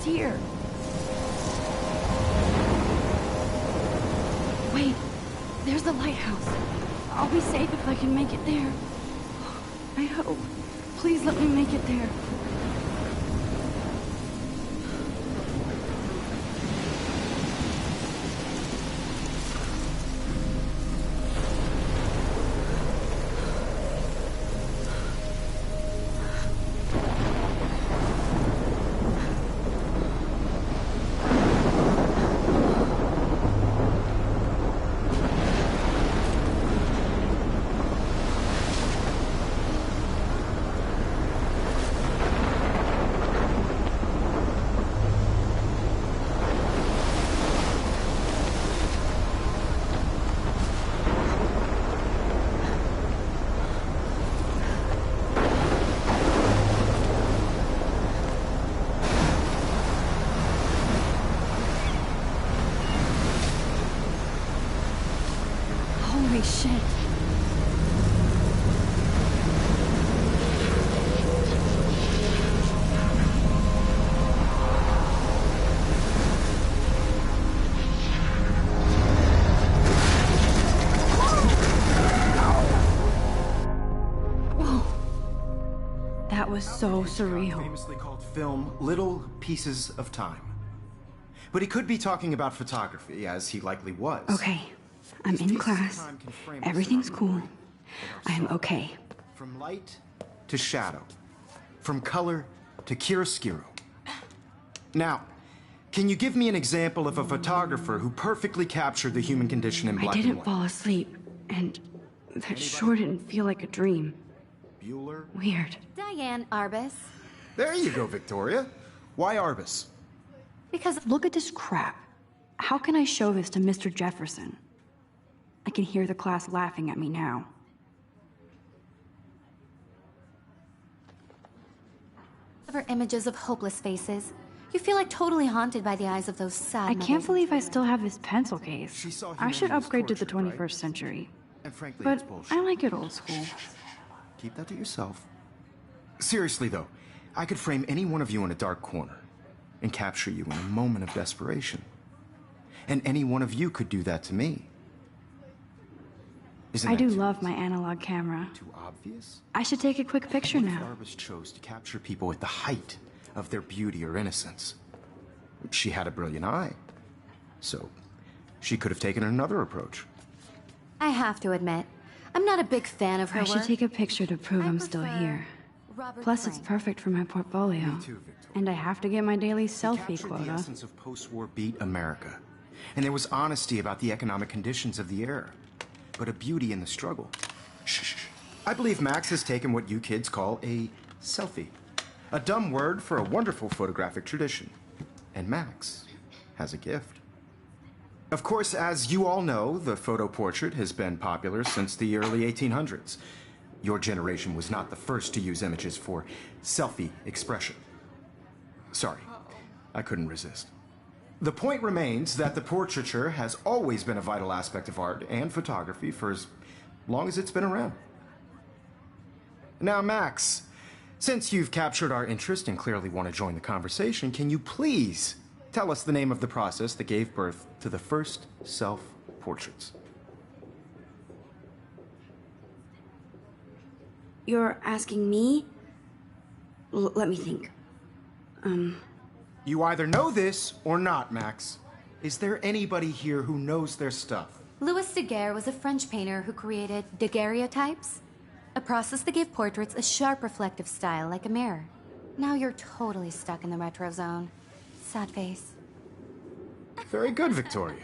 Here. Wait, there's the lighthouse. I'll be safe if I can make it there. I hope. Please let me make it there. Holy shit. Whoa. That was so surreal. Famously called film Little Pieces of Time. But he could be talking about photography, as he likely was. Okay. I'm in class. Everything's cool. I am okay. From light to shadow. From color to chiaroscuro. Now, can you give me an example of a photographer who perfectly captured the human condition in black and white? I didn't fall asleep, and that sure didn't feel like a dream. Bueller? Weird. Diane Arbus. There you go, Victoria. Why Arbus? Because look at this crap. How can I show this to Mr. Jefferson? I can hear the class laughing at me now. Cover images of hopeless faces. You feel like totally haunted by the eyes of those sad I can't believe I still have this pencil case. I should humanity was upgrade to the tortured, 21st right? century. And frankly, But it's bullshit. I like it old school. Keep that to yourself. Seriously, though, I could frame any one of you in a dark corner and capture you in a moment of desperation. And any one of you could do that to me. Isn't I that do too love my analog camera. too obvious? I should take a quick picture What if now. Arbus chose to capture people at the height of their beauty or innocence? She had a brilliant eye, so she could have taken another approach. I have to admit, I'm not a big fan of her I should work. take a picture to prove I I'm still prefer here. Robert Plus, it's Frank. perfect for my portfolio. Me too, Victoria. And I have to get my daily He selfie captured the quota. essence of post-war beat America. And there was honesty about the economic conditions of the era, but a beauty in the struggle. Shh. I believe Max has taken what you kids call a selfie. A dumb word for a wonderful photographic tradition. And Max has a gift. Of course, as you all know, the photo portrait has been popular since the early 1800s. Your generation was not the first to use images for selfie expression. Sorry, I couldn't resist. The point remains that the portraiture has always been a vital aspect of art and photography for as long as it's been around. Now, Max, since you've captured our interest and clearly want to join the conversation, can you please tell us the name of the process that gave birth to the first self-portraits? You're asking me? Let me think. You either know this or not, Max. Is there anybody here who knows their stuff? Louis Daguerre was a French painter who created daguerreotypes, a process that gave portraits a sharp reflective style like a mirror. Now you're totally stuck in the retro zone. Sad face. Very good, Victoria.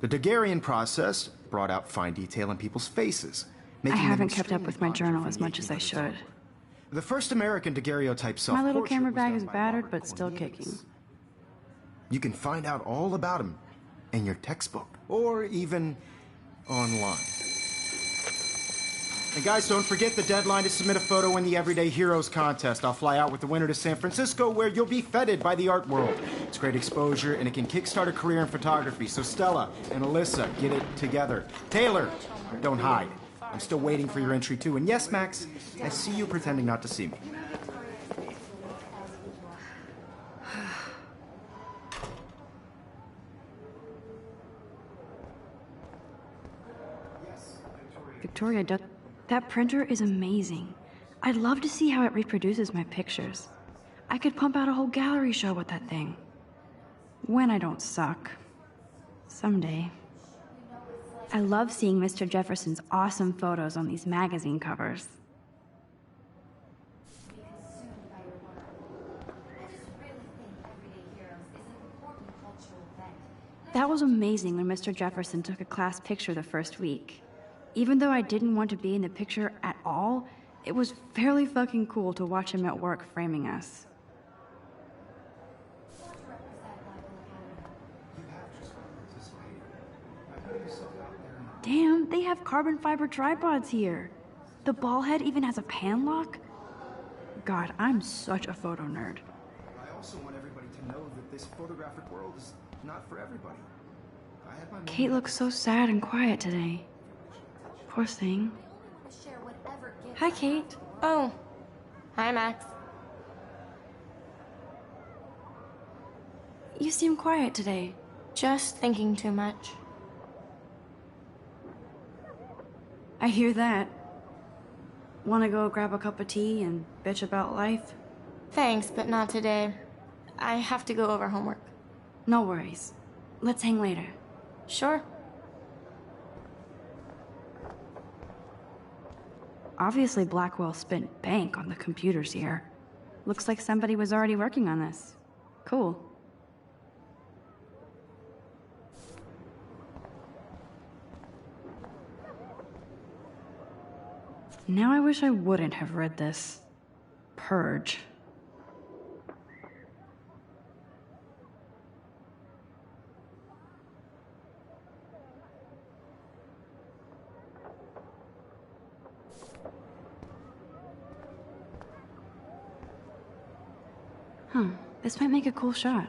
The Daguerrean process brought out fine detail in people's faces. I Making them haven't kept up extremely with my popular journal from as the much as I 1800s should. onward. The first American daguerreotype self-portrait My little camera was bag done is by battered, Robert but still Cornelius. kicking. You can find out all about him in your textbook, or even online. And guys, don't forget the deadline to submit a photo in the Everyday Heroes contest. I'll fly out with the winner to San Francisco, where you'll be feted by the art world. It's great exposure, and it can kickstart a career in photography. So Stella and Alyssa, get it together. Taylor, don't hide. I'm still waiting for your entry, too. And yes, Max, I see you pretending not to see me. Victoria, that printer is amazing. I'd love to see how it reproduces my pictures. I could pump out a whole gallery show with that thing. When I don't suck. Someday. I love seeing Mr. Jefferson's awesome photos on these magazine covers. That was amazing when Mr. Jefferson took a class picture the first week. Even though I didn't want to be in the picture at all, it was fairly fucking cool to watch him at work framing us. Damn, they have carbon fiber tripods here. The ball head even has a pan lock. God, I'm such a photo nerd. I also want everybody to know that this photographic world is not for everybody. I have my Kate looks so sad and quiet today. Poor thing. Hi, Kate. Oh. Hi, Max. You seem quiet today. Just thinking too much. I hear that. Wanna go grab a cup of tea and bitch about life? Thanks, but not today. I have to go over homework. No worries. Let's hang later. Sure. Obviously, Blackwell spent bank on the computers here. Looks like somebody was already working on this. Cool. Now I wish I wouldn't have read this. Purge. This might make a cool shot.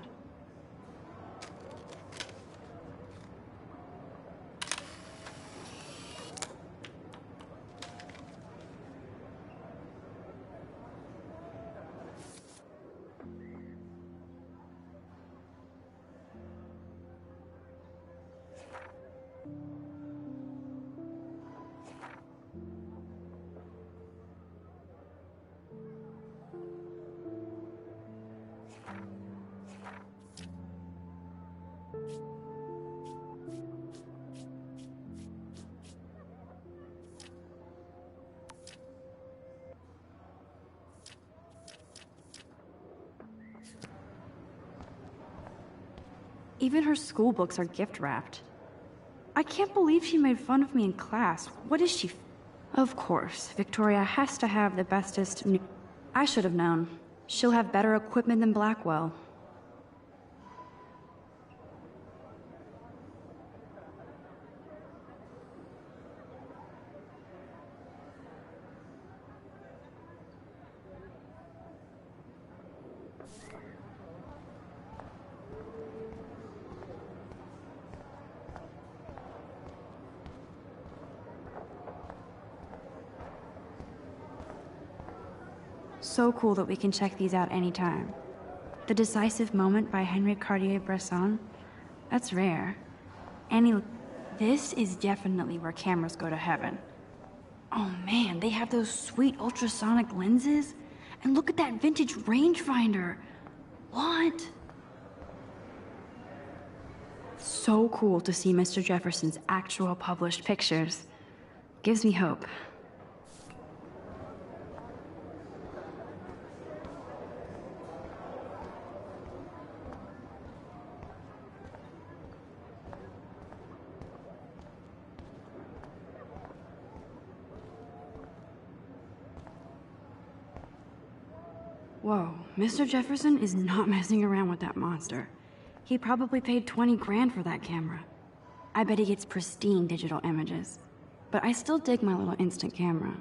Even her school books are gift wrapped. I can't believe she made fun of me in class. What is she? Of course, Victoria has to have the bestest new. I should have known. She'll have better equipment than Blackwell. So cool that we can check these out anytime. The Decisive Moment by Henri Cartier-Bresson? That's rare. This is definitely where cameras go to heaven. Oh man, they have those sweet ultrasonic lenses? And look at that vintage rangefinder! What? So cool to see Mr. Jefferson's actual published pictures. Gives me hope. Whoa, Mr. Jefferson is not messing around with that monster. He probably paid 20 grand for that camera. I bet he gets pristine digital images. But I still dig my little instant camera.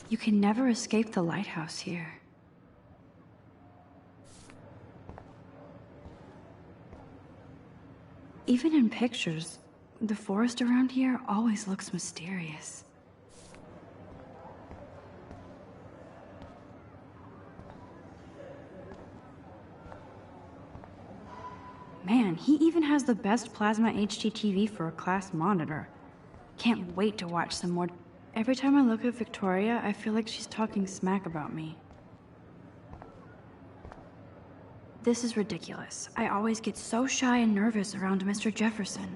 You can never escape the lighthouse here. Even in pictures, the forest around here always looks mysterious. Man, he even has the best plasma HDTV for a class monitor. Can't wait to watch some more. Every time I look at Victoria, I feel like she's talking smack about me. This is ridiculous. I always get so shy and nervous around Mr. Jefferson.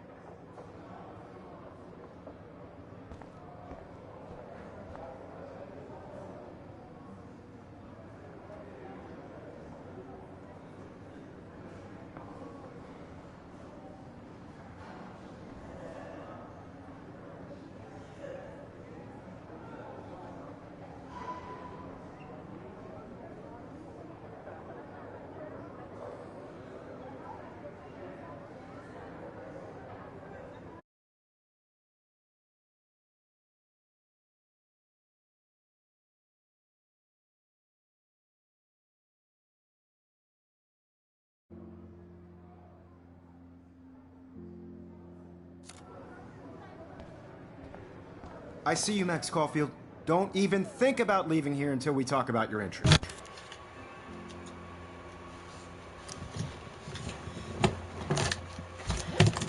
I see you, Max Caulfield. Don't even think about leaving here until we talk about your entry.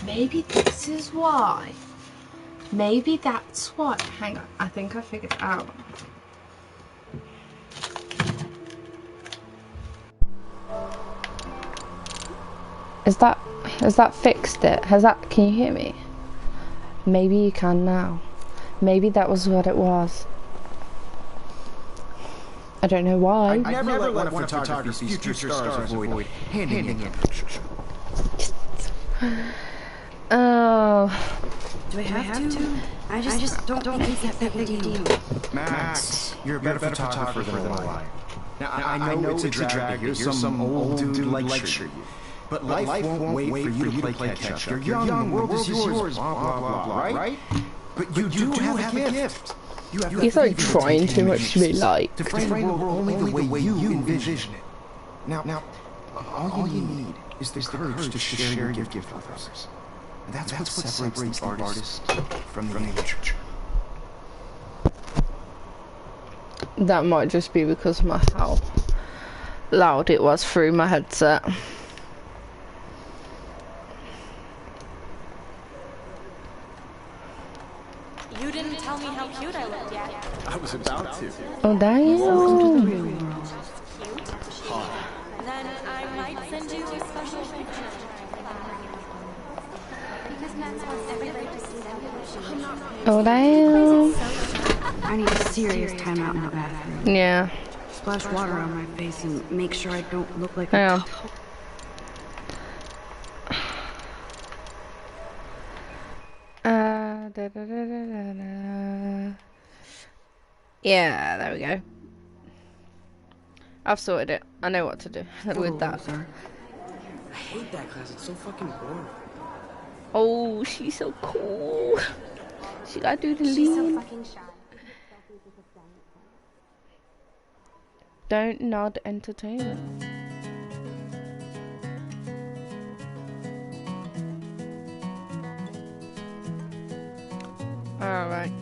Maybe this is why. Maybe that's why. Hang on, I think I figured it out. Has that fixed it? Can you hear me? Maybe you can now. Maybe that was what it was. I don't know why. I'd never let one of photography's future stars avoid handing in. Oh. Do I have to? I just don't think it's that big a deal. Max, you're a better photographer than I. Now, I know it's a drag to hear some old dude lecture you. But life won't wait for you to play catch-up. You're young, the world is yours, blah, blah, blah, right? But you do have a gift. He's like trying too much to be like. To frame the world only the way you envision it. Now, all you need is the courage to share your gift with others. And that's what separates the artist from the amateur. That might just be because of how loud it was through my headset. You didn't tell me how cute I looked yet. I was about to. Oh, damn. Then I might send you a special picture. Oh, damn. I need a serious timeout in the bathroom. Yeah. Splash water on my face and make sure I don't look like Yeah. Yeah, there we go. I've sorted it. I know what to do with that. I hate that class. It's so fucking boring. Oh, she's so cool. She gotta do the lean. Don't nod entertainment. Alright.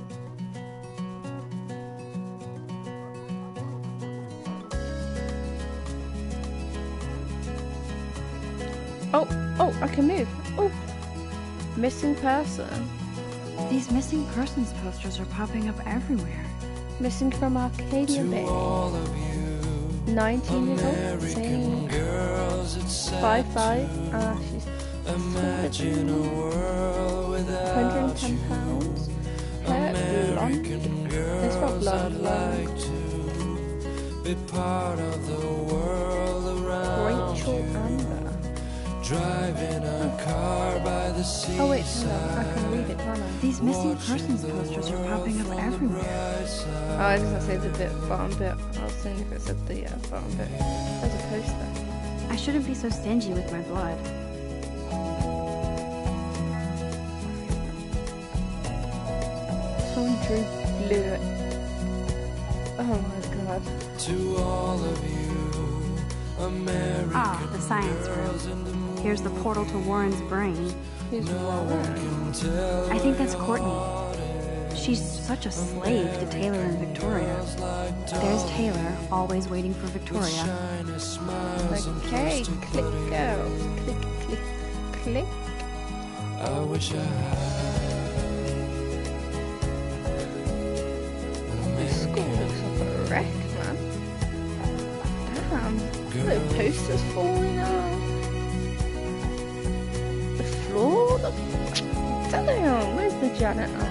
Oh, I can move. Oh, missing person. These missing persons posters are popping up everywhere. Missing from Arcadia Bay. 19 years old, same. 5'5". She's imagine a world without 110 pounds. Hair blonde. It's got blonde. Be part of the world around Rachel Amber. Driving a car by the sea. Oh wait, no, I can read it, can't I? These missing persons posters are popping up everywhere. Oh, it doesn't say the bottom bit. I was seeing if it said the bottom bit. There's a poster. I shouldn't be so stingy with my blood. Someone drew blue. Oh my god. To all of you, American. Ah, the science room. Here's the portal to Warren's brain. Who's Warren? I think that's Courtney. She's such a slave to Taylor and Victoria. There's Taylor, always waiting for Victoria. Okay, click go. Click, click, click. I wish I had. This school looks like a wreck, man. Damn, the posters falling off. The floor, damn, where's the janitor?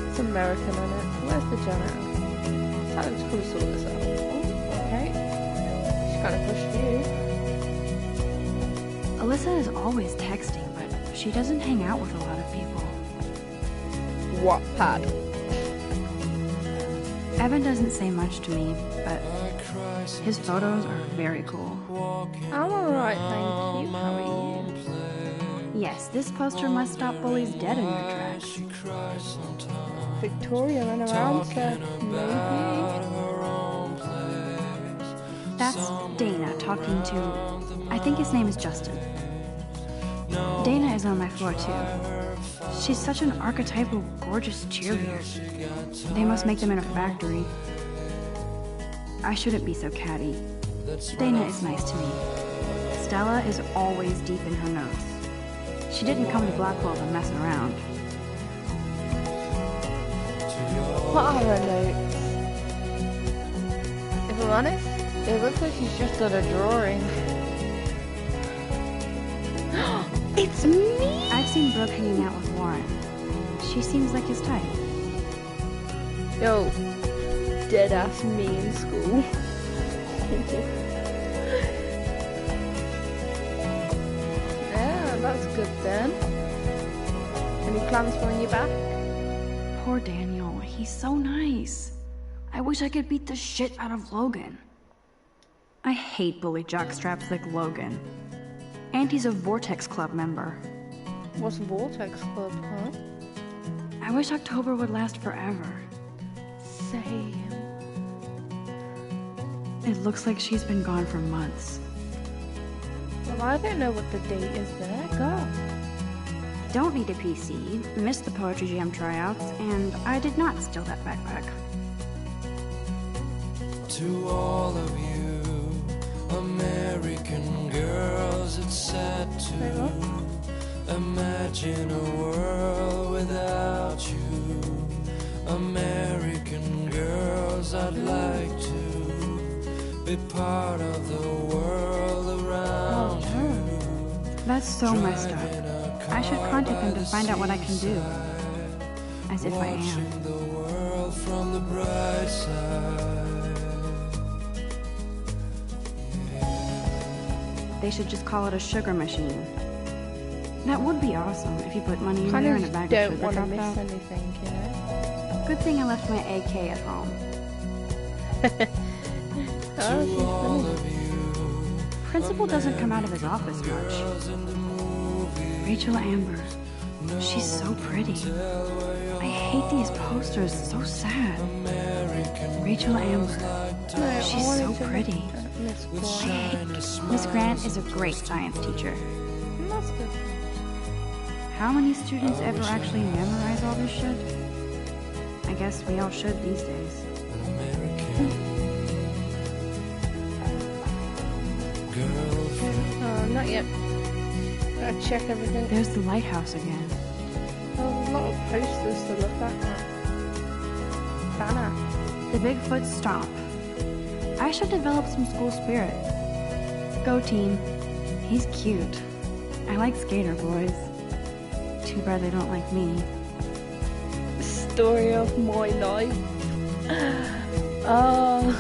It's American on it. Where's the janitor? Tell him to come sort this out. Oh, okay. She's kind of pushed you. Alyssa is always texting, but she doesn't hang out with a lot of people. Wattpad. Evan doesn't say much to me, but his photos are very cool. I'm alright, thank you. How are you? Yes, this poster must stop bullies dead in their tracks. Victoria ran around, so maybe. That's Dana talking to... I think his name is Justin. Dana is on my floor too. She's such an archetypal, gorgeous cheerleader. They must make them in a factory. I shouldn't be so catty. Dana is nice to me. Stella is always deep in her notes. She didn't come to Blackwell to mess around. What are her notes? If I'm honest, it looks like she's just done a drawing. It's me! I've seen Brooke hanging out with Warren. She seems like his type. Yo, dead ass me in school. Yeah, that's good then. Any plans for when you're back? Poor Daniel, he's so nice. I wish I could beat the shit out of Logan. I hate bully jockstraps like Logan. And he's a Vortex Club member. What's Vortex Club, huh? I wish October would last forever. Same. It looks like she's been gone for months. Well, I don't know what the date is there. Go. Don't need a PC, missed the Poetry Jam tryouts, and I did not steal that backpack. To all of you American girls, it's sad to imagine a world without you. American girls, I'd like to be part of the world around you. That's so messed up. I should contact them to find out what I can do. As if I am. Watching the world from the bright side. They should just call it a sugar machine. That would be awesome if you put money in Kind there of and a bag don't of want sugar to dropped miss out. anything, you know? Good thing I left my AK at home. Oh, she's funny. Principal doesn't come out of his office much. Rachel Amber. She's so pretty. I hate these posters, so sad. Rachel Amber. No, I She's wanted so to look pretty. at Miss I Gordon. hate Miss Grant is a great science teacher. That's good. How many students ever actually memorize all this shit? I guess we all should these days. Not yet. Gotta check everything. There's the lighthouse again. There's a lot of posters to look at. Banner. The Bigfoot Stomp. I should develop some school spirit. Go team. He's cute. I like skater boys. Too bad they don't like me. Story of my life. Oh.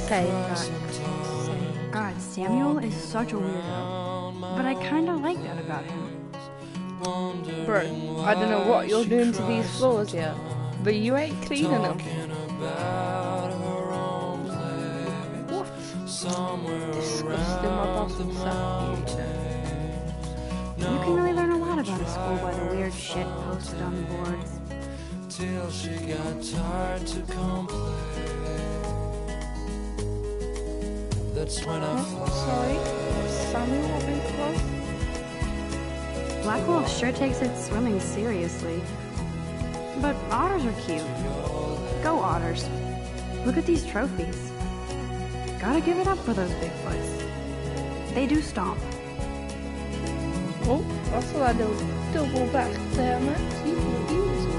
Say that. God, Samuel is such a weirdo. But I kinda like that about him. Bro, I don't know what you're doing to these floors yet, but you ain't cleaning them. What? Disgusting, my boss will sack you. You can really learn a lot about a school by the weird shit posted on the boards. Till she got tired to complain. That's when I Sorry, Samuel, what big close? Blackwell sure takes its swimming seriously. But otters are cute. Go otters. Look at these trophies. Gotta give it up for those Bigfoots. They do stomp. Oh, I saw that little double back there, Max. You can use it.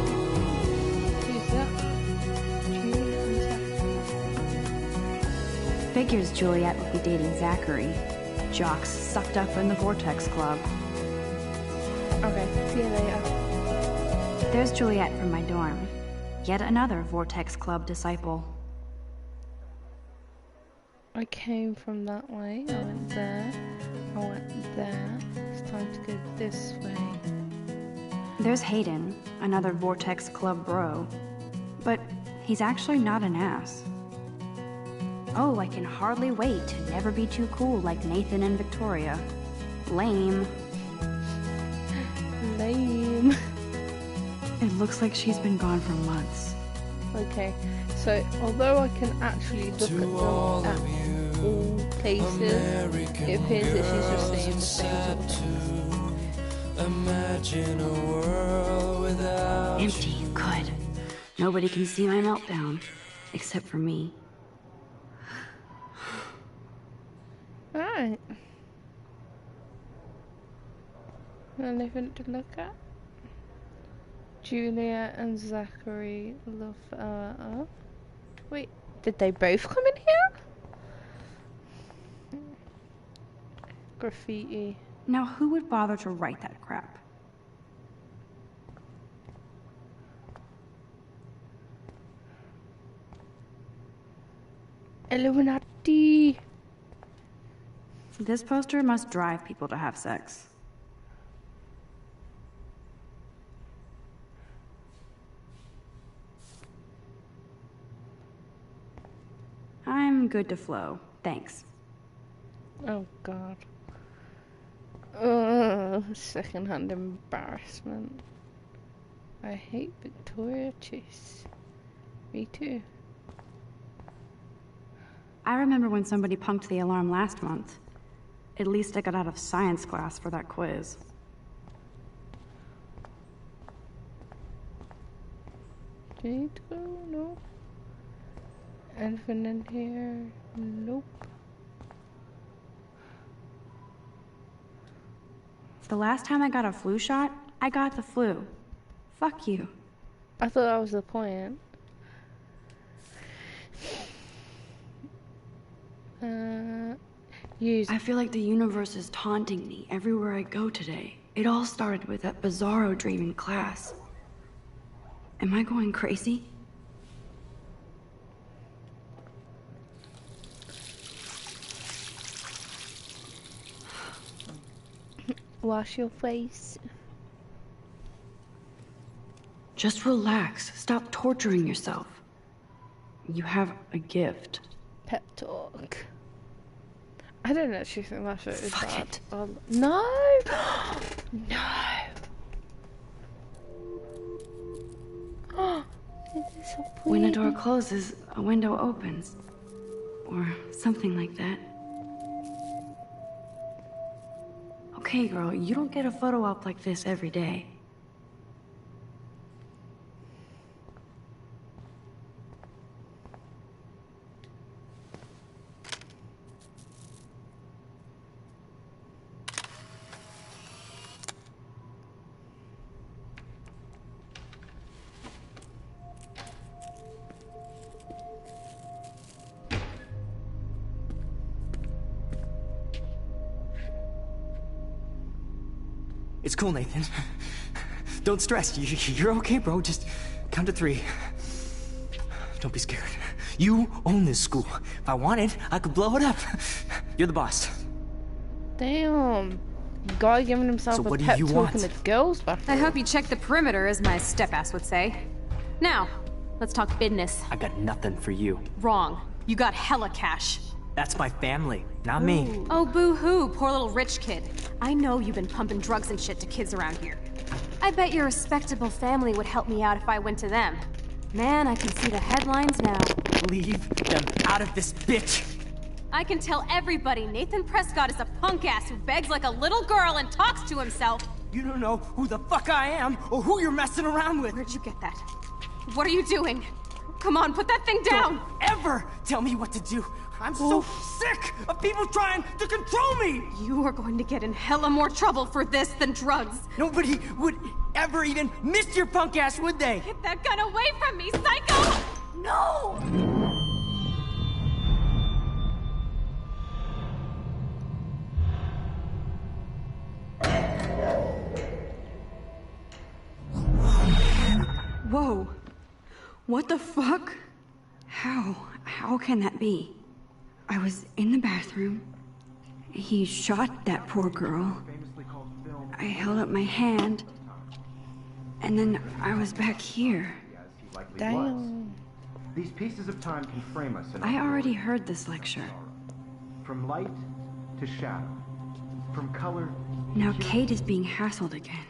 Use that. Figures Juliet would be dating Zachary. Jocks sucked up in the Vortex Club. Okay, see you later. There's Juliet from my dorm. Yet another Vortex Club disciple. I came from that way. I went there. I went there. It's time to go this way. There's Hayden, another Vortex Club bro. But he's actually not an ass. Oh, I can hardly wait to never be too cool like Nathan and Victoria. Lame. Lame. It looks like she's been gone for months. Okay, so although I can actually look at them at all places, it appears that she's just saying the same sort of things. imagine a world without Empty, good. Nobody can see my meltdown, except for me. Alright. Anything to look at? Julia and Zachary love wait, did they both come in here? Graffiti. Now, who would bother to write that crap? Illuminati. This poster must drive people to have sex. I'm good to flow. Thanks. Oh god. Secondhand embarrassment. I hate Victoria Chase. Me too. I remember when somebody punked the alarm last month. At least I got out of science class for that quiz. Need to go? No. Anything in here? Nope. The last time I got a flu shot, I got the flu. Fuck you. I thought that was the point. Use. I feel like the universe is taunting me everywhere I go today. It all started with that bizarro dream in class. Am I going crazy? Wash your face. Just relax. Stop torturing yourself. You have a gift. Pep talk. I don't actually think that shit is Fuck bad. it. No! No! This is so pretty. When a door closes, a window opens. Or something like that. Okay, girl, you don't get a photo op like this every day. It's cool, Nathan. Don't stress. You're okay, bro. Just count to 3. Don't be scared. You own this school. If I wanted, I could blow it up. You're the boss. Damn. Guy giving himself So a what do pep you talk want? in the girls' bathroom. I hope you check the perimeter, as my step-ass would say. Now, let's talk business. I got nothing for you. Wrong. You got hella cash. That's my family, not me. Oh, boo-hoo, poor little rich kid. I know you've been pumping drugs and shit to kids around here. I bet your respectable family would help me out if I went to them. Man, I can see the headlines now. Leave them out of this bitch. I can tell everybody Nathan Prescott is a punk ass who begs like a little girl and talks to himself. You don't know who the fuck I am or who you're messing around with. Where'd you get that? What are you doing? Come on, put that thing down! Don't ever tell me what to do. I'm so sick of people trying to control me! You are going to get in hella more trouble for this than drugs. Nobody would ever even miss your punk ass, would they? Get that gun away from me, psycho! No! Whoa. What the fuck? How can that be? I was in the bathroom. He shot that poor girl. I held up my hand. And then I was back here. Damn. These pieces of time can frame us in I already heard this lecture. From light to shadow. From color. Now Kate is being hassled again.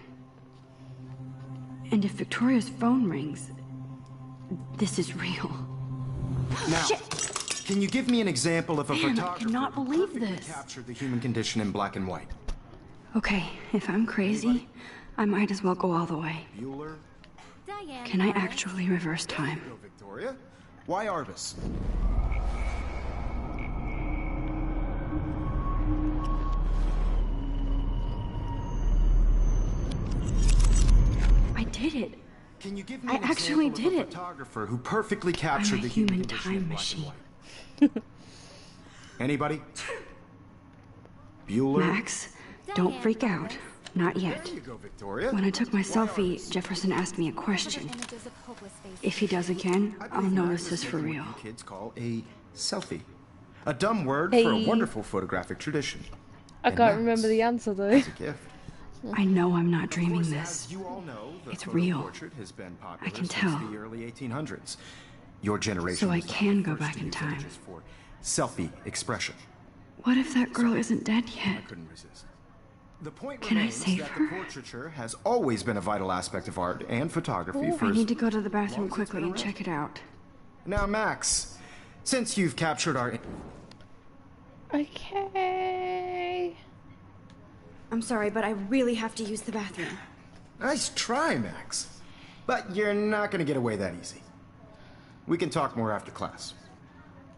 And if Victoria's phone rings, this is real. Now, can you give me an example of a Man, I photographer cannot who believe perfectly this. captured the human condition in black and white? Okay, if I'm crazy, I might as well go all the way. Bueller? Diane. Can I actually reverse time? Go, Victoria. Why Arvis? I did it. Can you give me I an actually example did of a it. photographer who perfectly captured I'm a the human condition time in black machine. and white? Anybody? Bueller? Max, don't freak out. Not yet. There you go, Victoria. When I took my selfie, Jefferson asked me a question. If he does again, I'll know this is for real. What you kids call a selfie. A dumb word for a Hey. wonderful photographic tradition. I And can't Max, remember the answer though. as a gift. I know I'm not dreaming Of course, this. as you all know, the It's photo real. portrait has been popular I can since tell. the early 1800s. Your generation So I was not can the go first back to in use time. images for selfie expression. What if that girl isn't dead I yet? couldn't resist. The point Can I remains save that her? the portraiture has always been a vital aspect of art and photography for I as need to go to the bathroom long as it's quickly been and around. check it out. Now, Max, since you've captured our Okay. I'm sorry, but I really have to use the bathroom. nice try, Max, but you're not going to get away that easy. We can talk more after class.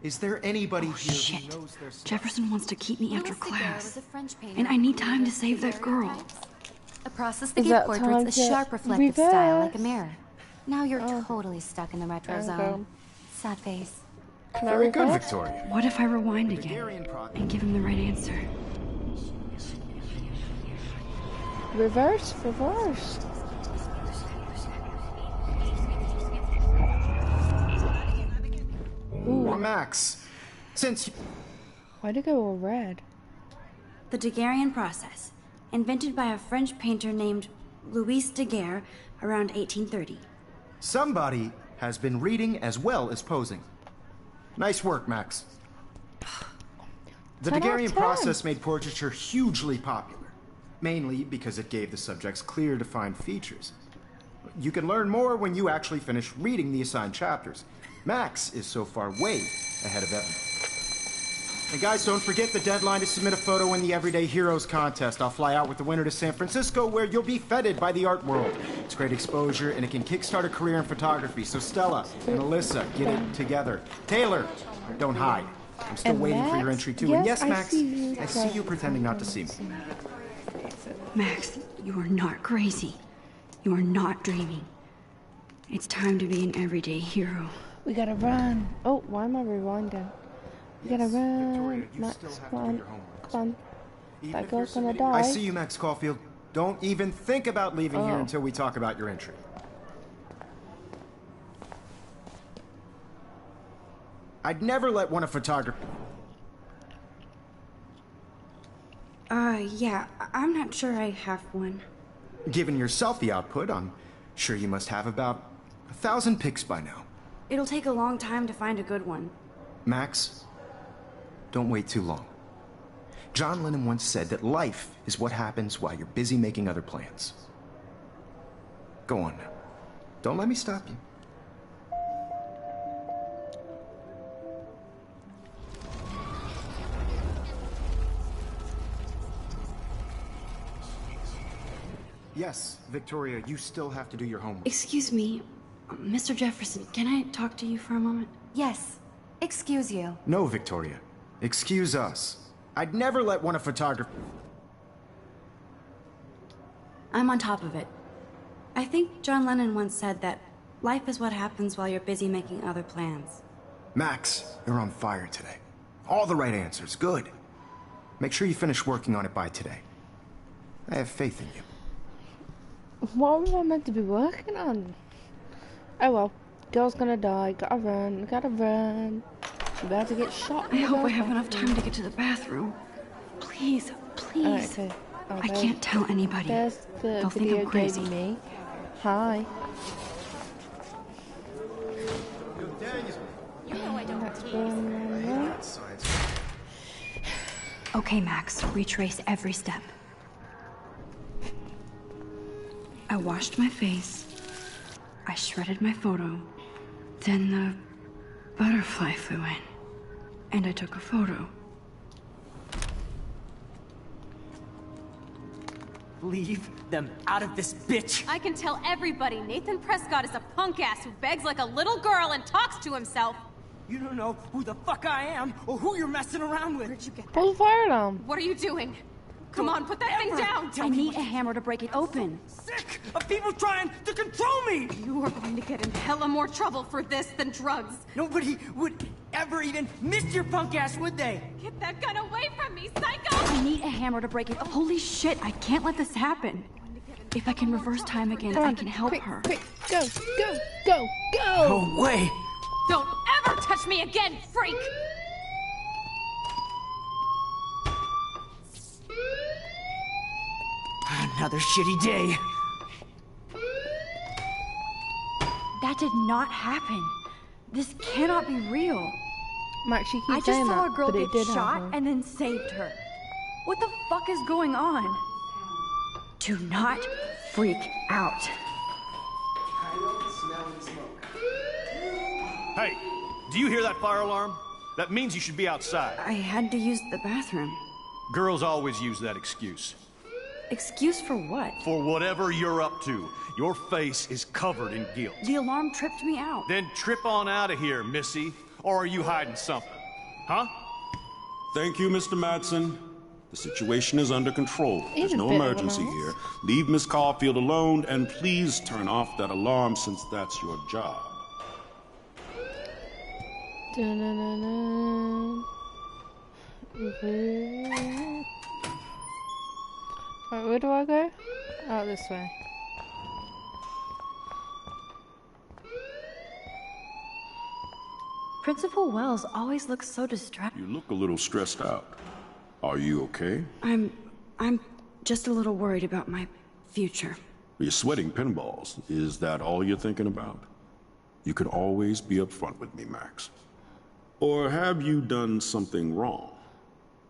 Is there anybody here Shit. who knows their stuff? Jefferson wants to keep me after Louis Daguerre class. was a French painter And I need who time to created save that girl. daguerreotypes. A process that Is gave that time portraits a to sharp reflective style like a reverse? mirror. Now you're totally stuck in the retro Okay. zone. Sad face. Can I Very good, reverse? Victoria. What if I rewind again Daguerrean process. and give him the right answer? Reverse, reverse. Or Max, since you... Why'd it go all red? The Daguerrean process, invented by a French painter named Louis Daguerre around 1830. somebody has been reading as well as posing. Nice work, Max. The 10 out of Daguerrean 10. process made portraiture hugely popular, mainly because it gave the subjects clear, defined features. You can learn more when you actually finish reading the assigned chapters. Max is so far way ahead of everyone. And guys, don't forget the deadline to submit a photo in the Everyday Heroes contest. I'll fly out with the winner to San Francisco, where you'll be feted by the art world. It's great exposure, and it can kickstart a career in photography. So Stella and Alyssa, get it together. Taylor, don't hide. I'm still And waiting for your Max? entry, too. Yes, and yes, I Max, see you. I see you pretending not to see me. Max, you are not crazy. You are not dreaming. It's time to be an everyday hero. We gotta run. Oh, why am I rewinding? We gotta run. Victoria, you Max, still have to come do on. your homework. Come on. Even That if you're girl's gonna submitting- die. I see you, Max Caulfield. Don't even think about leaving here Oh. until we talk about your entry. I'd never let one of photography. Yeah, I'm not sure I have one. Given your selfie output, I'm sure you must have about 1,000 pics by now. It'll take a long time to find a good one. Max, don't wait too long. John Lennon once said that life is what happens while you're busy making other plans. Go on now. Don't let me stop you. Yes, Victoria, you still have to do your homework. Excuse me, Mr. Jefferson, can I talk to you for a moment? Yes. Excuse you. No, Victoria. Excuse us. I'd never let one of photography. I'm on top of it. I think John Lennon once said that life is what happens while you're busy making other plans. Max, you're on fire today. All the right answers. Good. Make sure you finish working on it by today. I have faith in you. What was I meant to be working on? Oh well. Girl's gonna die. Gotta run. Gotta run. She's about to get shot. I hope I have enough time to get to the bathroom. Please, please. Okay. Oh, I can't tell anybody. There's the They'll think video I'm crazy. game me. Hi. Okay, Max, retrace every step. I washed my face. I shredded my photo. Then the butterfly flew in. And I took a photo. Leave them out of this bitch! I can tell everybody Nathan Prescott is a punk ass who begs like a little girl and talks to himself. You don't know who the fuck I am or who you're messing around with. Where'd you get that? Pull the fire alarm. What are you doing? Come on, put that thing down! I need a hammer to break it open. Sick of people trying to control me! You are going to get in hella more trouble for this than drugs. Nobody would ever even miss your punk ass, would they? Get that gun away from me, psycho! I need a hammer to break it. Holy shit, I can't let this happen. If I can reverse time again, Come I on, can help quick, her. Quick, go, go, go, go! No way! Don't ever touch me again, freak! Another shitty day. That did not happen. This cannot be real. Max, you keep I just saying saw that, a girl but it get did shot happen. and then saved her. What the fuck is going on? Do not freak out. Hey, do you hear that fire alarm? That means you should be outside. I had to use the bathroom. Girls always use that excuse. Excuse for what? For whatever you're up to, your face is covered in guilt. The alarm tripped me out. Then trip on out of here, Missy. Or are you hiding something? Huh? Thank you, Mr. Madsen. The situation is under control. He's There's a no bit of an emergency ass. here. Leave Miss Caulfield alone, and please turn off that alarm since that's your job. Dun-dun-dun-dun. Right, where do I go? Out this way. Principal Wells always looks so distracted. You look a little stressed out. Are you okay? I'm just a little worried about my future. You're sweating pinballs. Is that all you're thinking about? You could always be upfront with me, Max. Or have you done something wrong?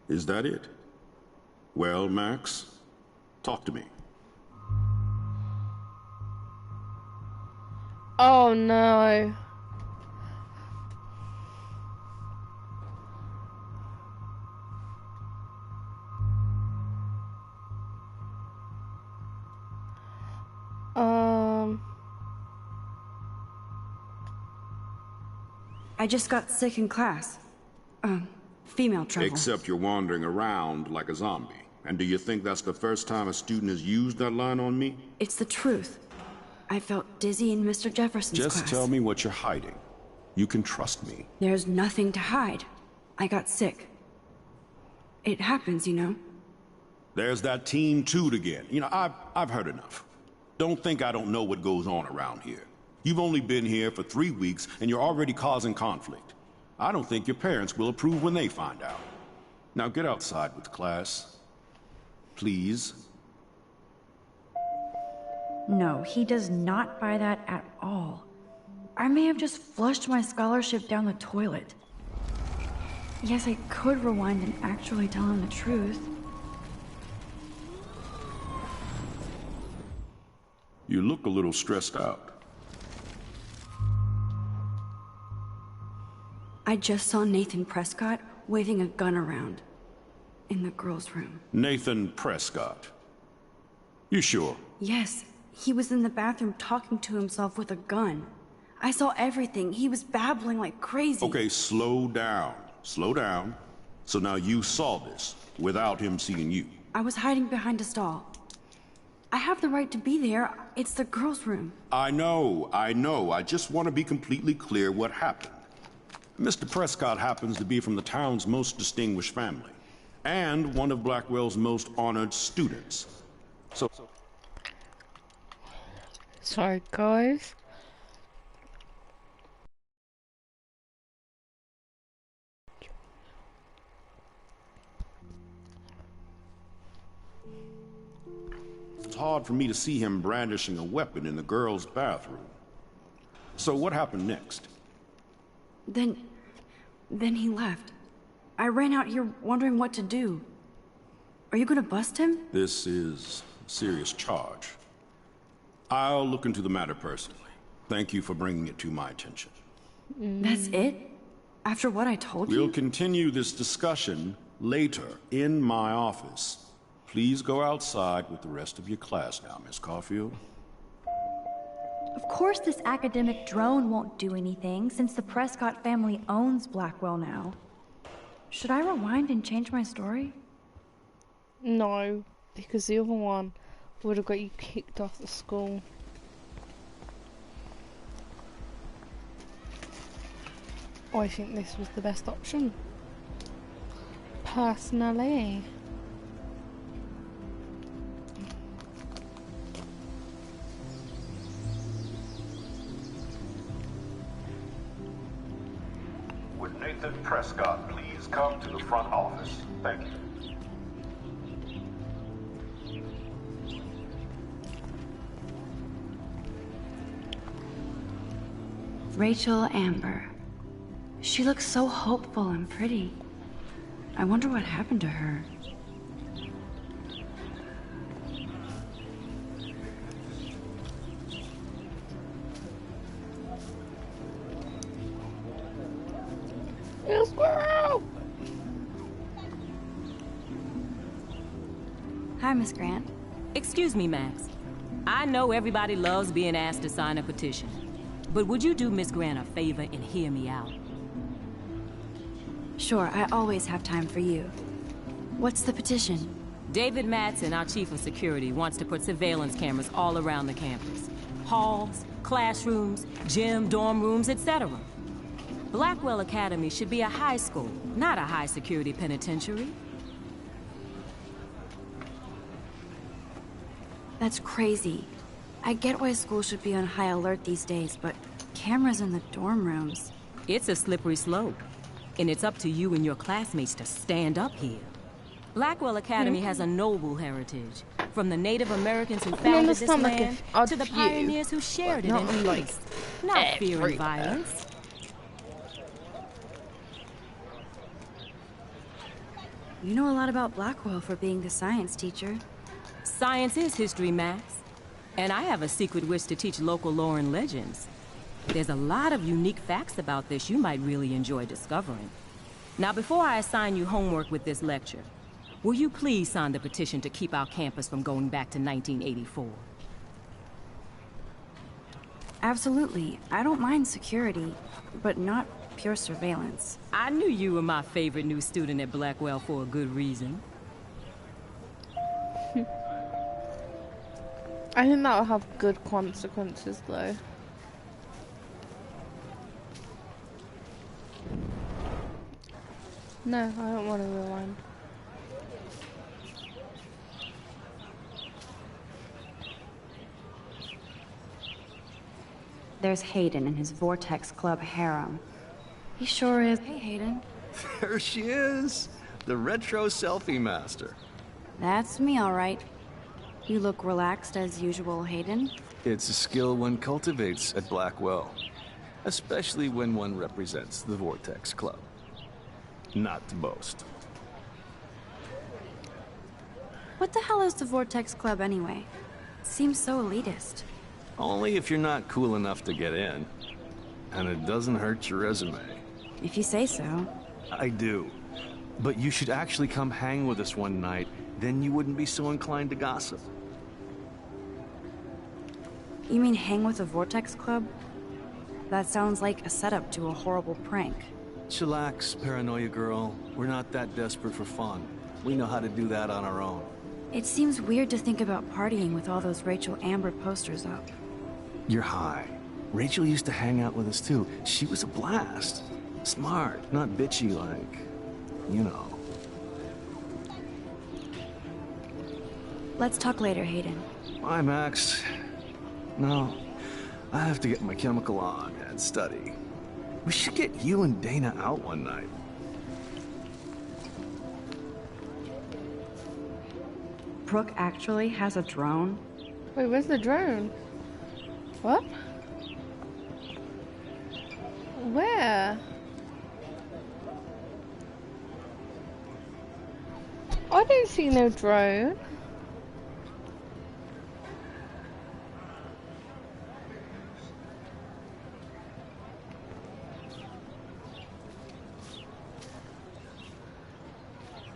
Is that it? Well, Max, talk to me. Oh no. I just got sick in class. Female trouble. Except you're wandering around like a zombie. And do you think that's the first time a student has used that line on me? It's the truth. I felt dizzy in Mr. Jefferson's class. Just tell me what you're hiding. You can trust me. There's nothing to hide. I got sick. It happens, you know. There's that Team Toot again. You know, I've heard enough. Don't think I don't know what goes on around here. You've only been here for 3 weeks, and you're already causing conflict. I don't think your parents will approve when they find out. Now get outside with class. Please. No, he does not buy that at all. I may have just flushed my scholarship down the toilet. Yes, I could rewind and actually tell him the truth. You look a little stressed out. I just saw Nathan Prescott waving a gun around in the girls' room. Nathan Prescott. You sure? Yes, he was in the bathroom talking to himself with a gun. I saw everything. He was babbling like crazy. Okay, slow down. Slow down. So now you saw this without him seeing you. I was hiding behind a stall. I have the right to be there. It's the girls' room. I know. I just want to be completely clear what happened. Mr. Prescott happens to be from the town's most distinguished family, and one of Blackwell's most honored students. So... Sorry, guys. It's hard for me to see him brandishing a weapon in the girls' bathroom. So what happened next? Then he left. I ran out here wondering what to do. Are you gonna bust him? This is a serious charge. I'll look into the matter personally. Thank you for bringing it to my attention. That's it? After what I told you? We'll continue this discussion later in my office. Please go outside with the rest of your class now, Miss Caulfield. Of course this academic drone won't do anything, since the Prescott family owns Blackwell now. Should I rewind and change my story? No, because the other one would have got you kicked off the school. I think this was the best option. Personally. Would Nathan Prescott please come to the front office? Thank you. Rachel Amber. She looks so hopeful and pretty. I wonder what happened to her. Hi, Miss Grant. Excuse me, Max. I know everybody loves being asked to sign a petition, but would you do Miss Grant a favor and hear me out? Sure, I always have time for you. What's the petition? David Madsen, our chief of security, wants to put surveillance cameras all around the campus. Halls, classrooms, gym, dorm rooms, etc. Blackwell Academy should be a high school, not a high-security penitentiary. That's crazy. I get why schools should be on high alert these days, but cameras in the dorm rooms... It's a slippery slope, and it's up to you and your classmates to stand up here. Blackwell Academy has a noble heritage, from the Native Americans who founded this land to the pioneers who shared it in peace, not fear and violence. You know a lot about Blackwell for being the science teacher. Science is history, Max. And I have a secret wish to teach local lore and legends. There's a lot of unique facts about this you might really enjoy discovering. Now, before I assign you homework with this lecture, will you please sign the petition to keep our campus from going back to 1984? Absolutely. I don't mind security, but not pure surveillance. I knew you were my favorite new student at Blackwell for a good reason. I think that will have good consequences, though. No, I don't want to rewind. There's Hayden and his Vortex Club harem. He sure is. Hey, Hayden. There she is! The retro selfie master. That's me, all right. You look relaxed as usual, Hayden. It's a skill one cultivates at Blackwell. Especially when one represents the Vortex Club. Not to boast. What the hell is the Vortex Club anyway? Seems so elitist. Only if you're not cool enough to get in. And it doesn't hurt your resume. If you say so. I do. But you should actually come hang with us one night, then you wouldn't be so inclined to gossip. You mean hang with the Vortex Club? That sounds like a setup to a horrible prank. Chillax, paranoia girl. We're not that desperate for fun. We know how to do that on our own. It seems weird to think about partying with all those Rachel Amber posters up. You're high. Rachel used to hang out with us too. She was a blast. Smart, not bitchy like, you know. Let's talk later, Hayden. Bye, Max. No, I have to get my chemical on and study. We should get you and Dana out one night. Brooke actually has a drone? Wait, where's the drone? What? Where? I don't see no drone.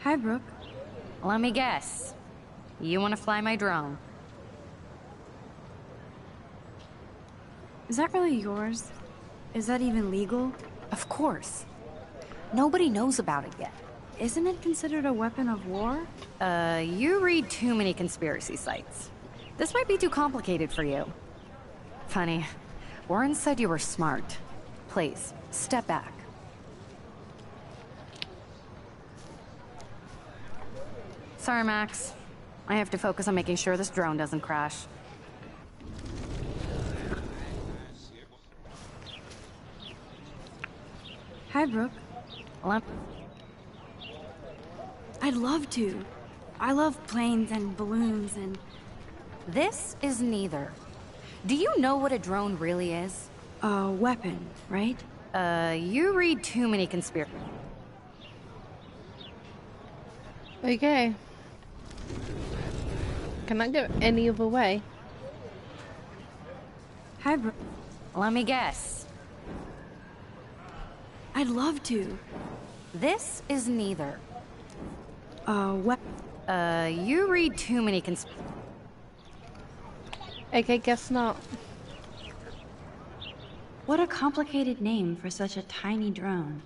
Hi, Brooke. Let me guess. You want to fly my drone? Is that really yours? Is that even legal? Of course. Nobody knows about it yet. Isn't it considered a weapon of war? You read too many conspiracy sites. This might be too complicated for you. Funny, Warren said you were smart. Please, step back. Sorry, Max. I have to focus on making sure this drone doesn't crash. Hi, Brooke. I'd love to. I love planes and balloons and... This is neither. Do you know what a drone really is? A weapon, right? You read too many conspiracy... Okay. Can I go any other way? Hi, Brooke. Let me guess. I'd love to. This is neither. What? You read too many Okay, guess not. What a complicated name for such a tiny drone.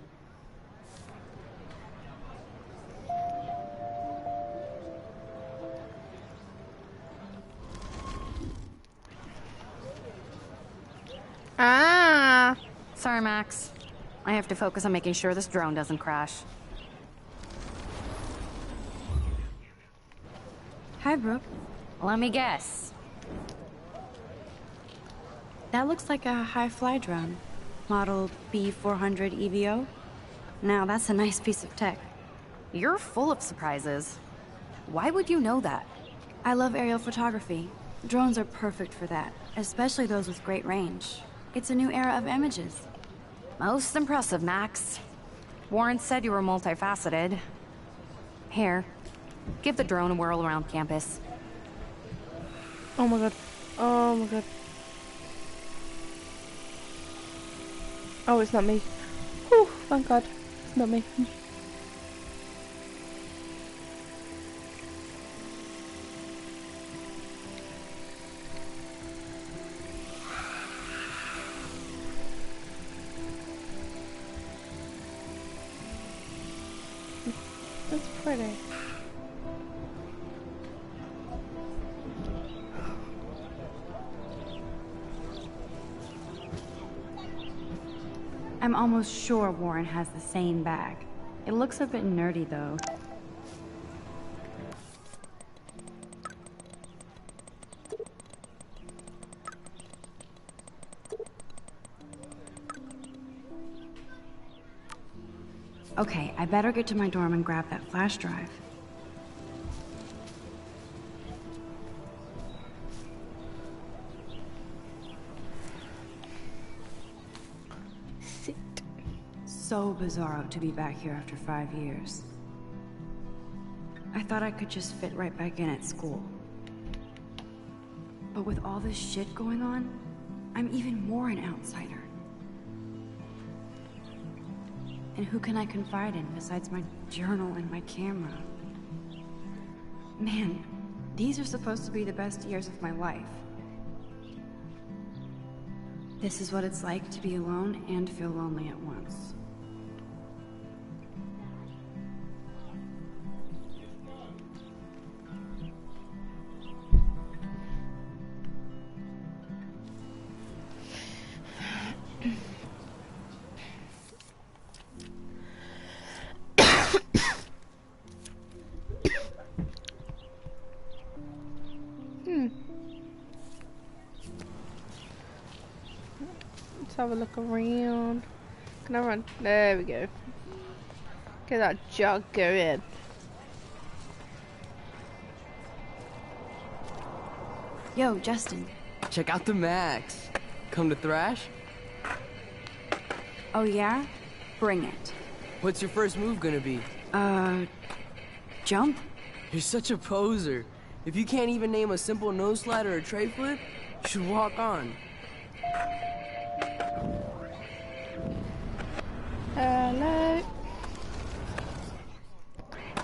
Ah! Sorry, Max. I have to focus on making sure this drone doesn't crash. Hi, Brooke. Let me guess. That looks like a high-fly drone. Model B400 EVO. Now, that's a nice piece of tech. You're full of surprises. Why would you know that? I love aerial photography. Drones are perfect for that, especially those with great range. It's a new era of images. Most impressive, Max. Warren said you were multifaceted. Here, give the drone a whirl around campus. Oh my god. Oh my god. Oh, it's not me. Whew, thank god. It's not me. That's pretty. I'm almost sure Warren has the same bag. It looks a bit nerdy, though. Okay, I better get to my dorm and grab that flash drive. Sit. So bizarro to be back here after 5 years. I thought I could just fit right back in at school. But with all this shit going on, I'm even more an outsider. And who can I confide in besides my journal and my camera? Man, these are supposed to be the best years of my life. This is what it's like to be alone and feel lonely at once. Let's have a look around. Can I run? There we go. Get that jug going. Yo, Justin. Check out the Max. Come to thrash? Oh yeah? Bring it. What's your first move gonna be? Jump? You're such a poser. If you can't even name a simple nose slide or a tray flip, you should walk on. Hello.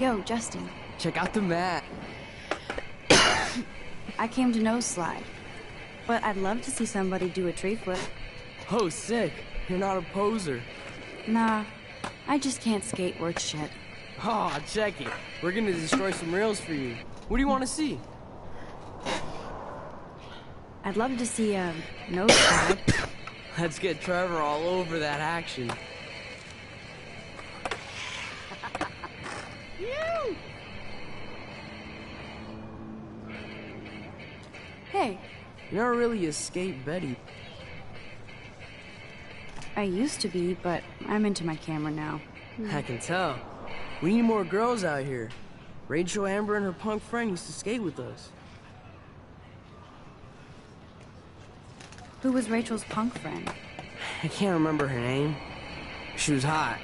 Yo, Justin. Check out the mat. I came to nose slide. But I'd love to see somebody do a tree flip. Oh, sick. You're not a poser. Nah, I just can't skate worth shit. Oh, check it. We're gonna destroy some rails for you. What do you want to see? I'd love to see a nose slide. Let's get Trevor all over that action. Hey. You're not really a skate Betty. I used to be, but I'm into my camera now. I can tell. We need more girls out here. Rachel Amber and her punk friend used to skate with us. Who was Rachel's punk friend? I can't remember her name. She was hot.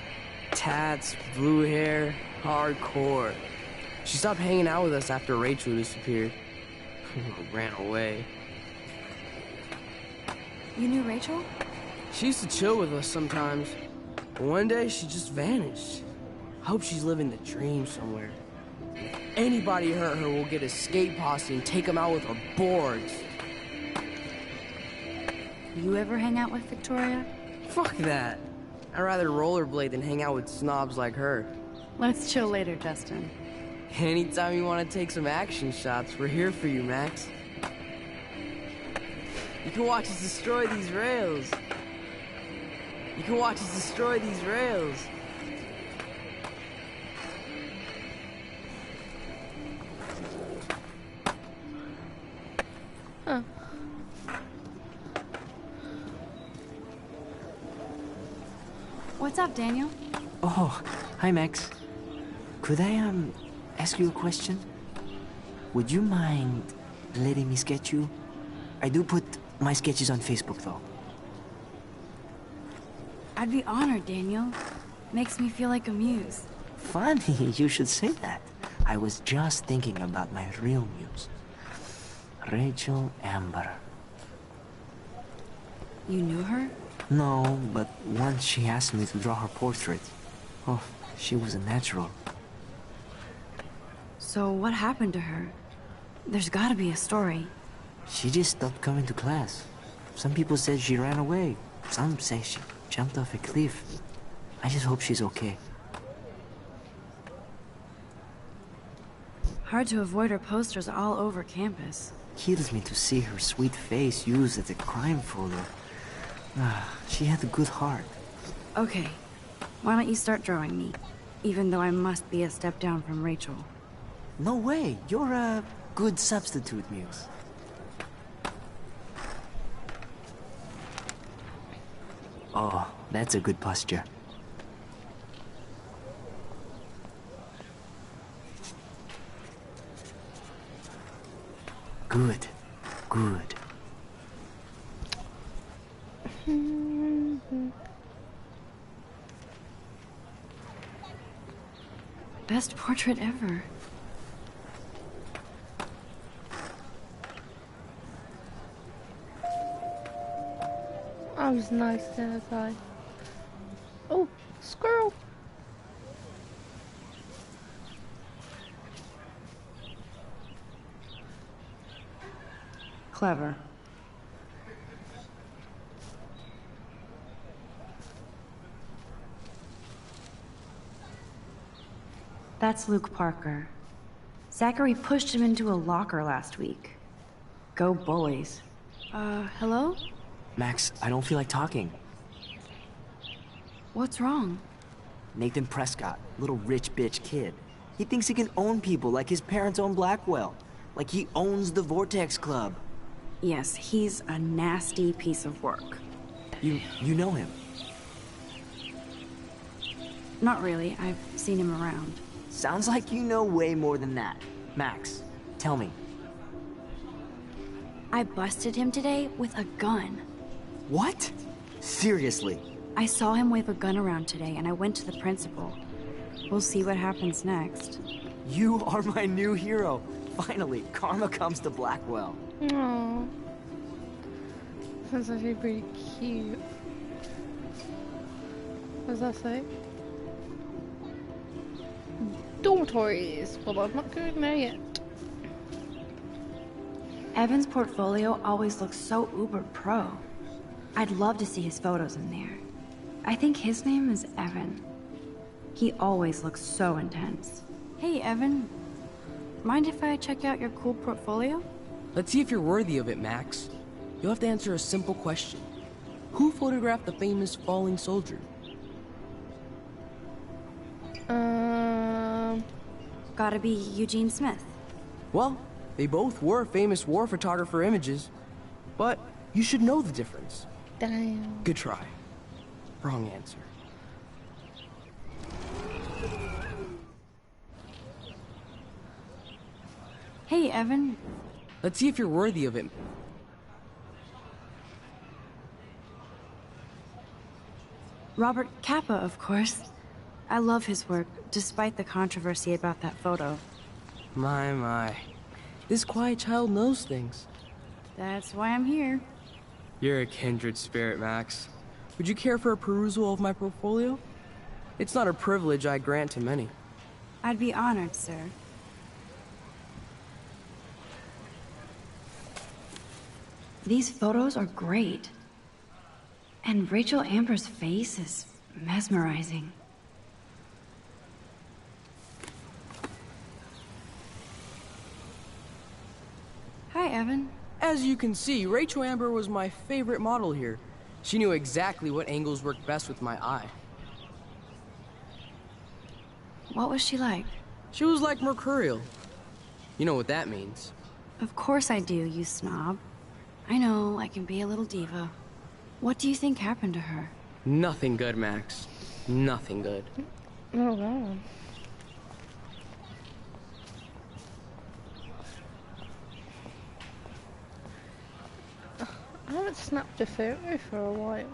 Tats, blue hair, hardcore. She stopped hanging out with us after Rachel disappeared. Ran away. You knew Rachel? She used to chill with us sometimes. But one day, she just vanished. I hope she's living the dream somewhere. If anybody hurt her, we'll get a skate posse and take them out with our boards. You ever hang out with Victoria? Fuck that. I'd rather rollerblade than hang out with snobs like her. Let's chill later, Justin. Anytime you want to take some action shots, we're here for you, Max. You can watch us destroy these rails. You can watch us destroy these rails. Huh. What's up, Daniel? Oh, hi, Max. Could I, ask you a question? Would you mind letting me sketch you? I do put my sketches on Facebook, though. I'd be honored, Daniel. Makes me feel like a muse. Funny, you should say that. I was just thinking about my real muse. Rachel Amber. You knew her? No, but once she asked me to draw her portrait. Oh, she was a natural. So what happened to her? There's gotta be a story. She just stopped coming to class. Some people said she ran away. Some say she jumped off a cliff. I just hope she's okay. Hard to avoid her posters all over campus. Kills me to see her sweet face used as a crime photo. She had a good heart. Okay, why don't you start drawing me? Even though I must be a step down from Rachel. No way, you're a good substitute, Muse. Oh, that's a good posture. Good, good. Best portrait ever. I was nice to that guy. Oh, squirrel. Clever. That's Luke Parker. Zachary pushed him into a locker last week. Go bullies. Hello? Max, I don't feel like talking. What's wrong? Nathan Prescott, little rich bitch kid. He thinks he can own people like his parents own Blackwell. Like he owns the Vortex Club. Yes, he's a nasty piece of work. You know him? Not really. I've seen him around. Sounds like you know way more than that. Max, tell me. I busted him today with a gun. What? Seriously? I saw him wave a gun around today, and I went to the principal. We'll see what happens next. You are my new hero. Finally, karma comes to Blackwell. Aww. That's actually pretty cute. What does that say? Dormitories. Well, I'm not going there yet. Evan's portfolio always looks so uber pro. I'd love to see his photos in there. I think his name is Evan. He always looks so intense. Hey, Evan. Mind if I check out your cool portfolio? Let's see if you're worthy of it, Max. You'll have to answer a simple question. Who photographed the famous falling soldier? Gotta be Eugene Smith. Well, they both were famous war photographer images, but you should know the difference. Damn. Good try. Wrong answer. Hey, Evan. Let's see if you're worthy of it. Robert Capa, of course. I love his work, despite the controversy about that photo. My. This quiet child knows things. That's why I'm here. You're a kindred spirit, Max. Would you care for a perusal of my portfolio? It's not a privilege I grant to many. I'd be honored, sir. These photos are great. And Rachel Amber's face is mesmerizing. Hi, Evan. As you can see, Rachel Amber was my favorite model here. She knew exactly what angles worked best with my eye. What was she like? She was like mercurial. You know what that means. Of course I do, you snob. I know, I can be a little diva. What do you think happened to her? Nothing good, Max. Nothing good. Oh, wow. I haven't snapped a photo for a while.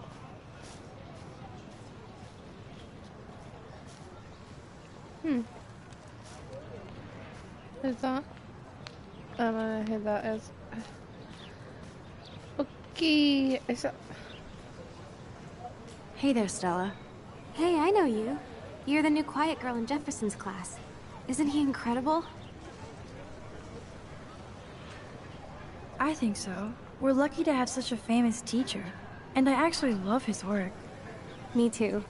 Who's that? I don't know who that is. Okay, is that... Hey there, Stella. Hey, I know you. You're the new quiet girl in Jefferson's class. Isn't he incredible? I think so. We're lucky to have such a famous teacher. And I actually love his work. Me too.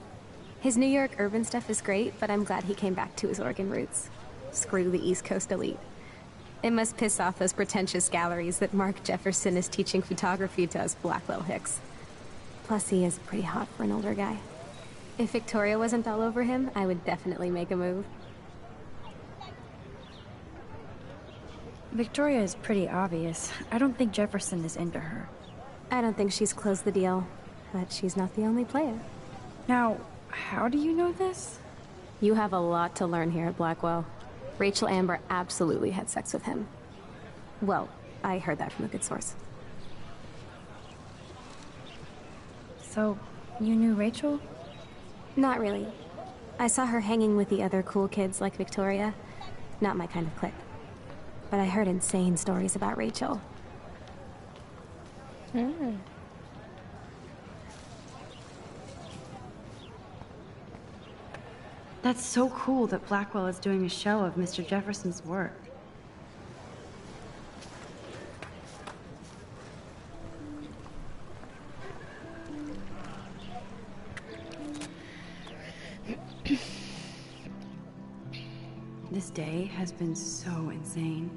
His New York urban stuff is great, but I'm glad he came back to his Oregon roots. Screw the East Coast elite. It must piss off those pretentious galleries that Mark Jefferson is teaching photography to us Blackwell Hicks. Plus, he is pretty hot for an older guy. If Victoria wasn't all over him, I would definitely make a move. Victoria is pretty obvious. I don't think Jefferson is into her. I don't think she's closed the deal, but she's not the only player. Now, how do you know this? You have a lot to learn here at Blackwell. Rachel Amber absolutely had sex with him. Well, I heard that from a good source. So, you knew Rachel? Not really. I saw her hanging with the other cool kids like Victoria. Not my kind of clique. But I heard insane stories about Rachel. That's so cool that Blackwell is doing a show of Mr. Jefferson's work. This day has been so insane.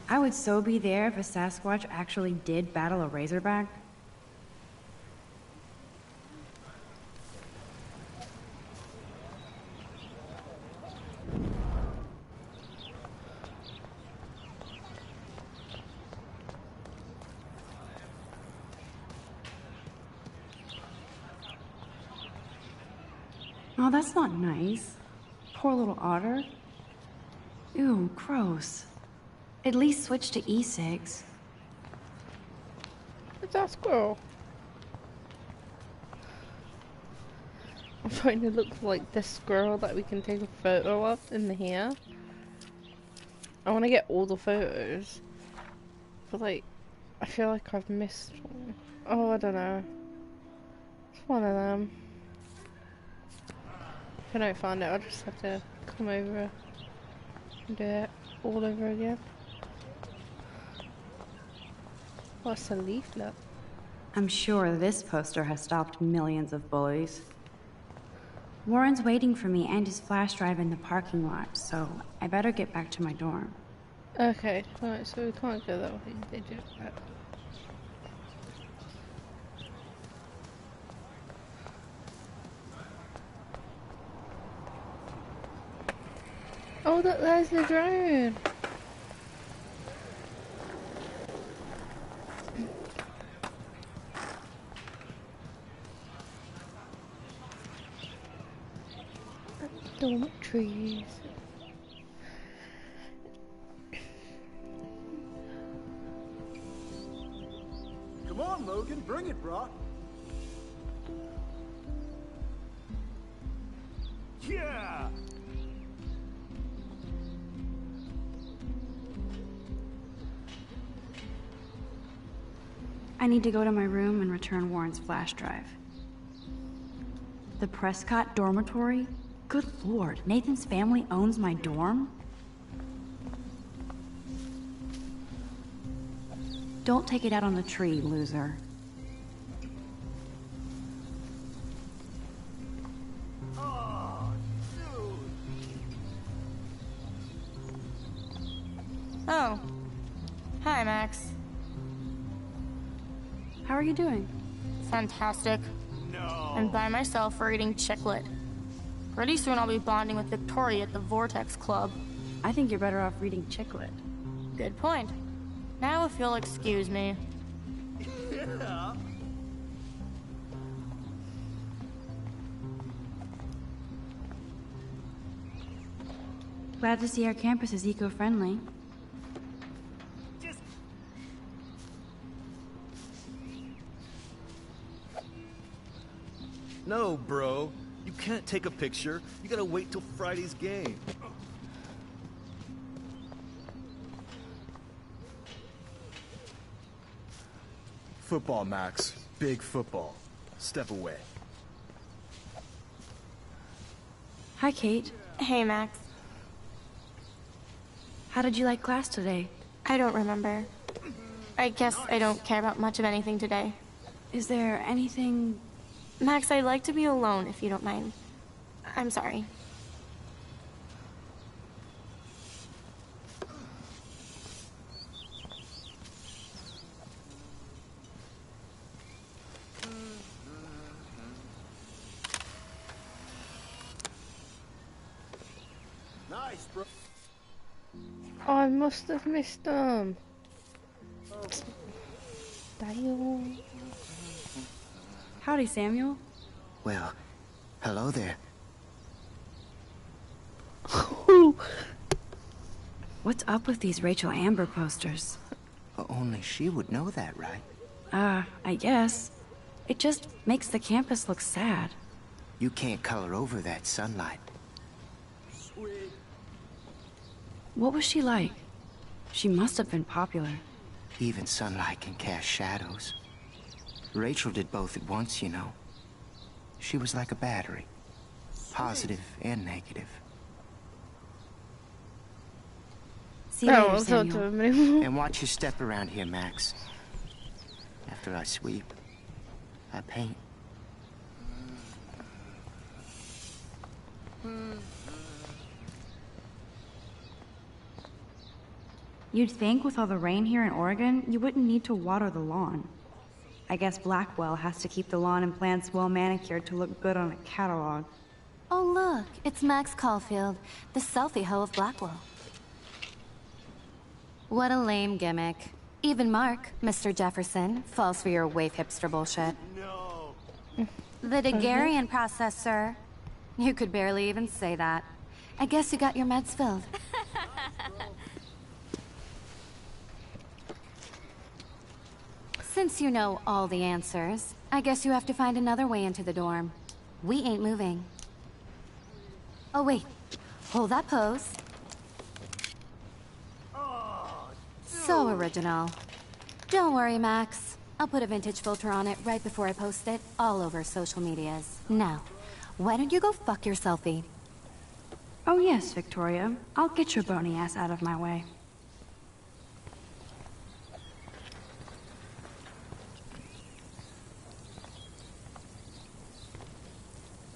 I would so be there if a Sasquatch actually did battle a Razorback. Oh, that's not nice. Poor little otter. Ew, gross. At least switch to e-cigs. What's that squirrel? I'm trying to look for like this squirrel that we can take a photo of in here. I want to get all the photos. But like, I feel like I've missed one. Oh, I don't know. It's one of them. If I don't find it, I'll just have to come over and do it all over again. What's a leaflet? I'm sure this poster has stopped millions of bullies. Warren's waiting for me and his flash drive in the parking lot, so I better get back to my dorm. Okay, right, so we can't go that way. They do that. Oh, there's the drone. Dormitories. Come on, Logan, bring it, bro. Yeah! I need to go to my room and return Warren's flash drive. The Prescott dormitory? Good lord, Nathan's family owns my dorm? Don't take it out on the tree, loser. Oh. Hi, Max. How are you doing? Fantastic. No. I'm by myself reading Chicklet. Pretty soon I'll be bonding with Victoria at the Vortex Club. I think you're better off reading Chicklet. Good point. Now if you'll excuse me. Yeah. Glad to see our campus is eco-friendly. No, bro. You can't take a picture. You gotta wait till Friday's game. Football, Max. Big football. Step away. Hi, Kate. Hey, Max. How did you like class today? I don't remember. I guess I don't care about much of anything today. Is there anything... Max, I'd like to be alone, if you don't mind. I'm sorry. Nice, bro. Oh, I must have missed them. Damn. Howdy, Samuel. Well, hello there. What's up with these Rachel Amber posters? Only she would know that, right? I guess. It just makes the campus look sad. You can't color over that sunlight. Sweet. What was she like? She must have been popular. Even sunlight can cast shadows. Rachel did both at once, you know. She was like a battery. Positive and negative. See you later, Samuel. And watch your step around here, Max. After I sweep, I paint. You'd think with all the rain here in Oregon, you wouldn't need to water the lawn. I guess Blackwell has to keep the lawn and plants well manicured to look good on a catalog. Oh look, it's Max Caulfield, the selfie hoe of Blackwell. What a lame gimmick. Even Mark, Mr. Jefferson, falls for your waif hipster bullshit. No. The Daguerrean process, sir. You could barely even say that. I guess you got your meds filled. Since you know all the answers, I guess you have to find another way into the dorm. We ain't moving. Oh wait, hold that pose. So original. Don't worry, Max. I'll put a vintage filter on it right before I post it all over social medias. Now, why don't you go fuck your selfie? Oh yes, Victoria. I'll get your bony ass out of my way.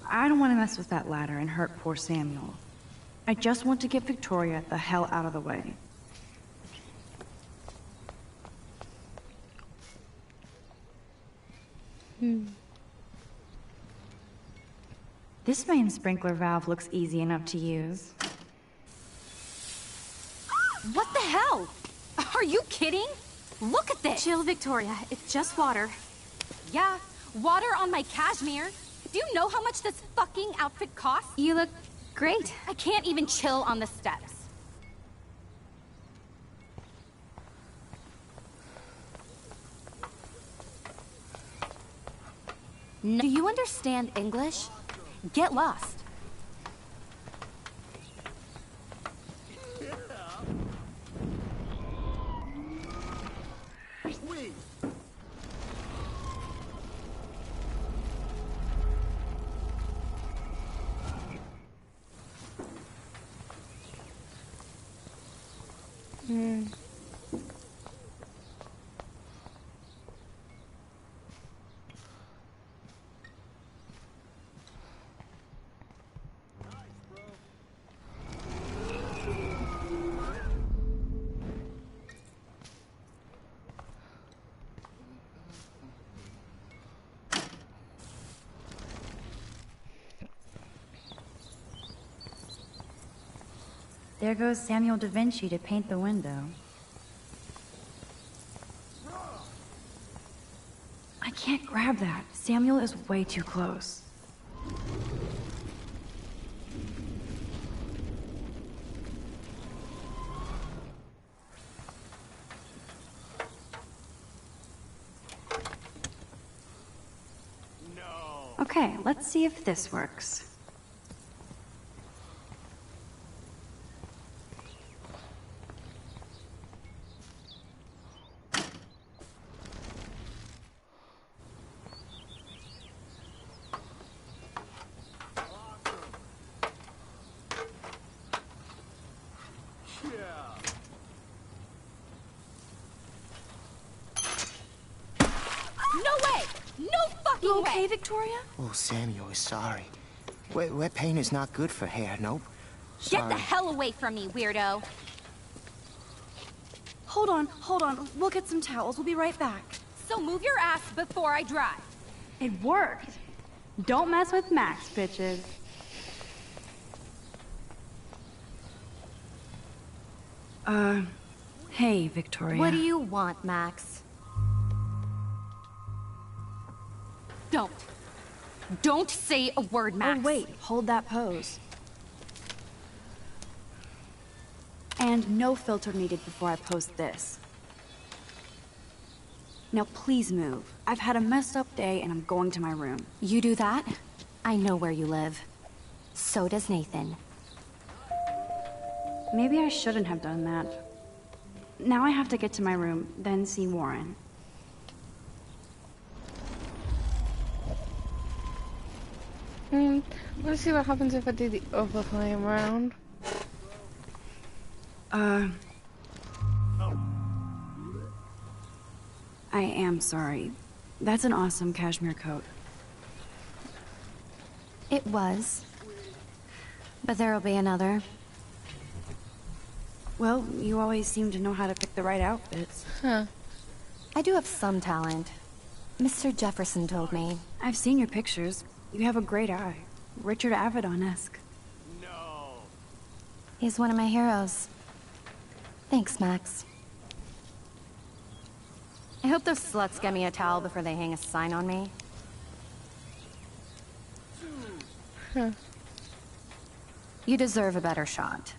I don't want to mess with that ladder and hurt poor Samuel. I just want to get Victoria the hell out of the way. This main sprinkler valve looks easy enough to use. What the hell? Are you kidding? Look at this! Chill, Victoria. It's just water. Yeah, water on my cashmere. Do you know how much this fucking outfit costs? You look great. I can't even chill on the steps. Do you understand English? Get lost. There goes Samuel da Vinci to paint the window. I can't grab that. Samuel is way too close. Okay, let's see if this works. You okay, Victoria? Oh, Samuel is sorry. Wet paint is not good for hair, nope. Get the hell away from me, weirdo! Hold on. We'll get some towels. We'll be right back. So move your ass before I drive. It worked. Don't mess with Max, bitches. Hey, Victoria. What do you want, Max? Don't say a word, Max. Oh, wait. Hold that pose. And no filter needed before I post this. Now please move. I've had a messed up day and I'm going to my room. You do that? I know where you live. So does Nathan. Maybe I shouldn't have done that. Now I have to get to my room, then see Warren. Let's see what happens if I do the other time round. I am sorry. That's an awesome cashmere coat. It was. But there'll be another. Well, you always seem to know how to pick the right outfits. Huh. I do have some talent. Mr. Jefferson told me. I've seen your pictures. You have a great eye. Richard Avedon-esque. No. He's one of my heroes. Thanks, Max. I hope those sluts get me a towel before they hang a sign on me. Huh. You deserve a better shot.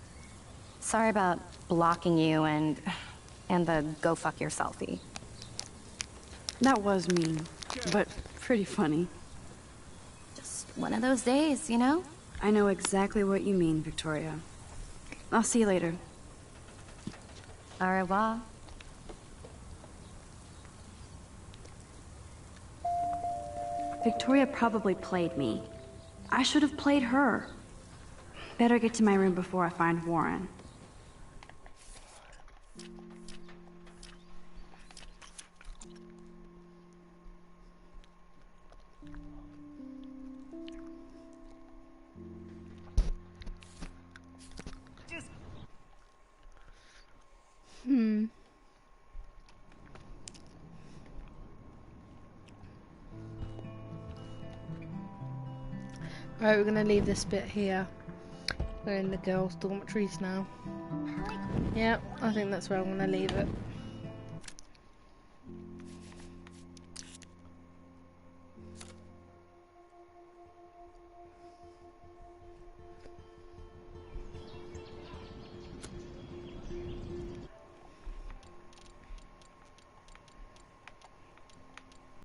Sorry about blocking you and the go fuck your selfie. That was mean, but pretty funny. Just one of those days, you know? I know exactly what you mean, Victoria. I'll see you later. Au revoir. Victoria probably played me. I should have played her. Better get to my room before I find Warren. Right, we're gonna leave this bit here. We're in the girls' dormitories now. Yeah, I think that's where I'm gonna leave it.